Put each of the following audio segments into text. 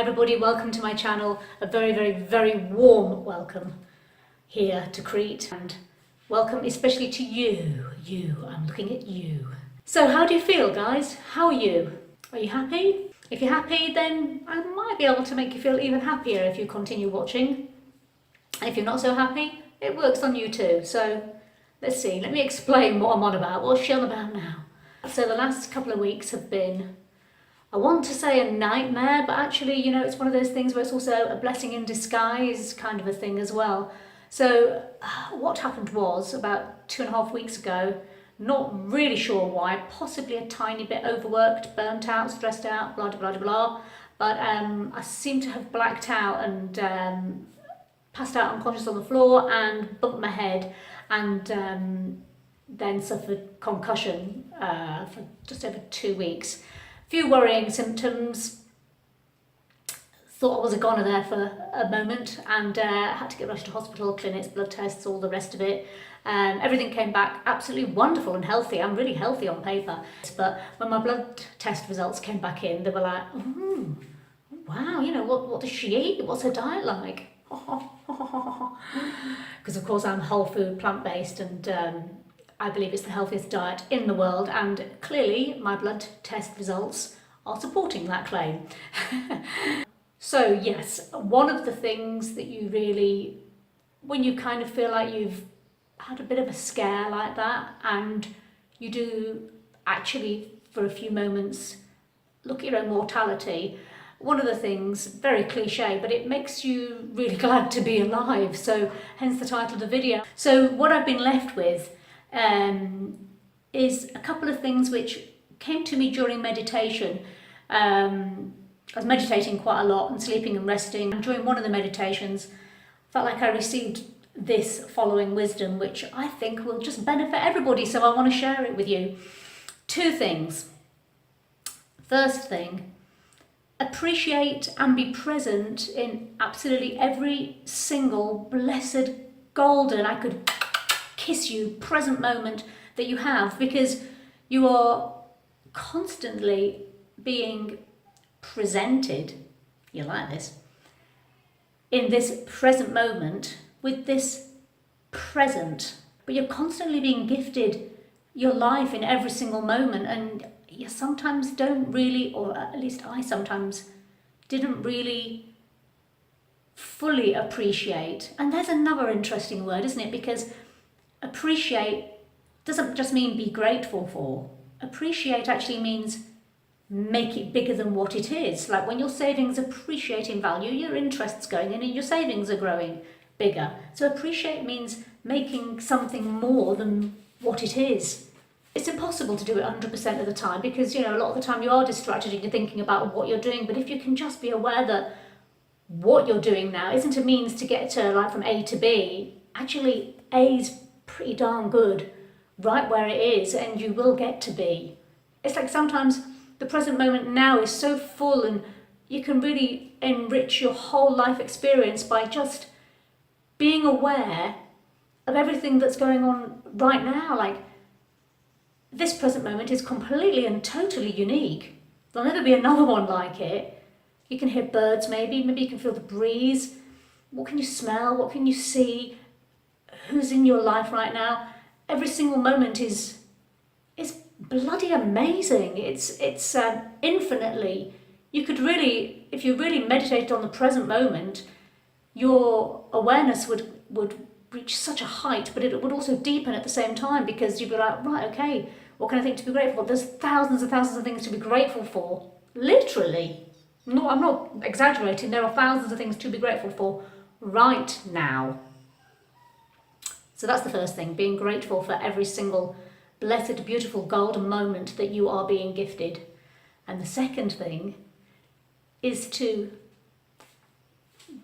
everybody, welcome to my channel. A very, very, very warm welcome here to Crete, and welcome especially to you. I'm looking at you. So how do you feel, guys? How are you? Are you happy? If you're happy, then I might be able to make you feel even happier if you continue watching. And if you're not so happy, it works on you too. So let's see, let me explain what I'm on about. What's she on about now? So the last couple of weeks have been, I want to say a nightmare, but actually, you know, it's one of those things where it's also a blessing in disguise kind of a thing as well. So what happened was about 2.5 weeks ago, not really sure why, possibly a tiny bit overworked, burnt out, stressed out, blah, blah, blah, blah. But I seem to have blacked out and passed out unconscious on the floor and bumped my head and then suffered concussion for just over 2 weeks. Few worrying symptoms. Thought I was a goner there for a moment and had to get rushed to hospital, clinics, blood tests, all the rest of it. Everything came back absolutely wonderful and healthy. I'm really healthy on paper. But when my blood test results came back in, they were like, wow, you know, what does she eat? What's her diet like? Because of course I'm whole food, plant-based, and I believe it's the healthiest diet in the world, and clearly my blood test results are supporting that claim. So yes, one of the things that you really, when you kind of feel like you've had a bit of a scare like that, and you do actually for a few moments look at your own mortality, one of the things, very cliche, but it makes you really glad to be alive, so hence the title of the video. So what I've been left with is a couple of things which came to me during meditation. I was meditating quite a lot and sleeping and resting, and during one of the meditations I felt like I received this following wisdom which I think will just benefit everybody, so I want to share it with you. 2 things. First thing, appreciate and be present in absolutely every single blessed golden, I could kiss you, present moment that you have, because you are constantly being presented, you like this, in this present moment with this present, but you're constantly being gifted your life in every single moment, and you sometimes don't really, or at least I sometimes didn't really fully appreciate. And there's another interesting word, isn't it? Because appreciate doesn't just mean be grateful for. Appreciate actually means make it bigger than what it is. Like when your savings appreciate in value, your interest's going in and your savings are growing bigger. So appreciate means making something more than what it is. It's impossible to do it 100% of the time because, you know, a lot of the time you are distracted and you're thinking about what you're doing. But if you can just be aware that what you're doing now isn't a means to get to, like, from A to B, actually A's pretty darn good right where it is, and you will get to B. It's like sometimes the present moment now is so full, and you can really enrich your whole life experience by just being aware of everything that's going on right now. Like, this present moment is completely and totally unique. There'll never be another one like it. You can hear birds, maybe you can feel the breeze. What can you smell? What can you see? Who's in your life right now? Every single moment is bloody amazing. It's infinitely. You could really, if you really meditated on the present moment, your awareness would reach such a height, but it would also deepen at the same time, because you'd be like, right, okay, what can I think to be grateful for? There's thousands and thousands of things to be grateful for. Literally. No, I'm not exaggerating. There are thousands of things to be grateful for right now. So that's the first thing, being grateful for every single blessed, beautiful, golden moment that you are being gifted. And the second thing is to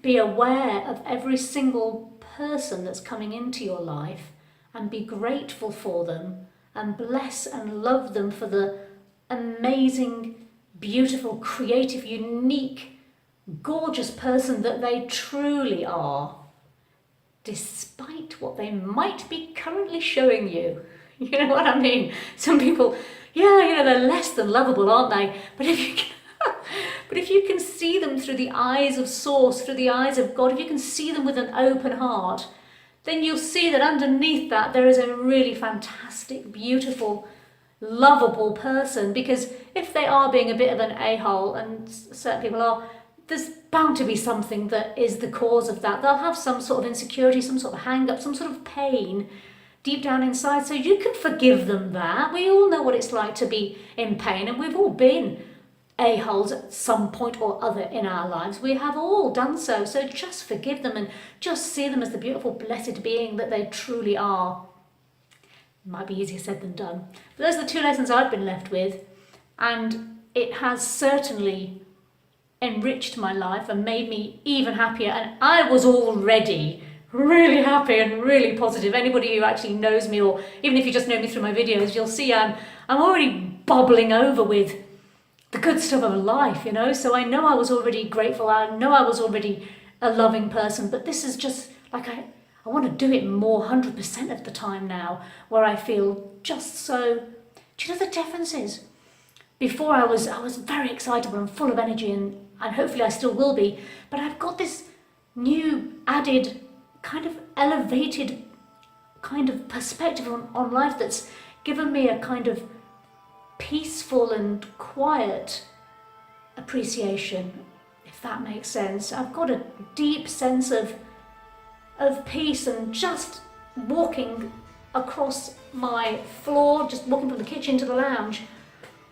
be aware of every single person that's coming into your life and be grateful for them and bless and love them for the amazing, beautiful, creative, unique, gorgeous person that they truly are, despite what they might be currently showing you. You know what I mean? Some people, yeah, you know, they're less than lovable, aren't they? But if you can, But if you can see them through the eyes of Source, through the eyes of God, if you can see them with an open heart, then you'll see that underneath that there is a really fantastic, beautiful, lovable person. Because if they are being a bit of an a-hole, and certain people are, there's bound to be something that is the cause of that. They'll have some sort of insecurity, some sort of hang-up, some sort of pain deep down inside. So you can forgive them that. We all know what it's like to be in pain, and we've all been a-holes at some point or other in our lives. We have all done so. So just forgive them and just see them as the beautiful, blessed being that they truly are. It might be easier said than done. But those are the two lessons I've been left with, and it has certainly enriched my life and made me even happier. And I was already really happy and really positive. Anybody who actually knows me, or even if you just know me through my videos, you'll see I'm already bubbling over with the good stuff of life, you know. So I know I was already grateful, I know I was already a loving person, but this is just like I want to do it more 100% of the time now, where I feel just so. Do you know the difference is? Before I was very excitable and full of energy, and hopefully I still will be, but I've got this new added kind of elevated kind of perspective on life that's given me a kind of peaceful and quiet appreciation, if that makes sense. I've got a deep sense of peace, and just walking across my floor, just walking from the kitchen to the lounge,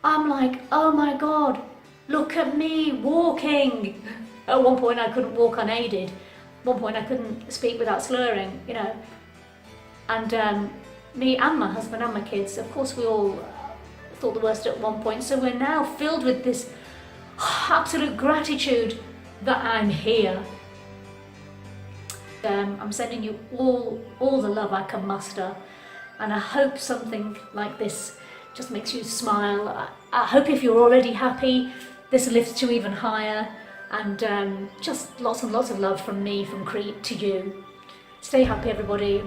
I'm like, oh my God, look at me walking. At one point I couldn't walk unaided. At one point I couldn't speak without slurring, you know. And me and my husband and my kids, of course we all thought the worst at one point. So we're now filled with this absolute gratitude that I'm here. I'm sending you all the love I can muster, and I hope something like this just makes you smile. I hope if you're already happy, this lifts you even higher, and just lots and lots of love from me, from Crete, to you. Stay happy, everybody.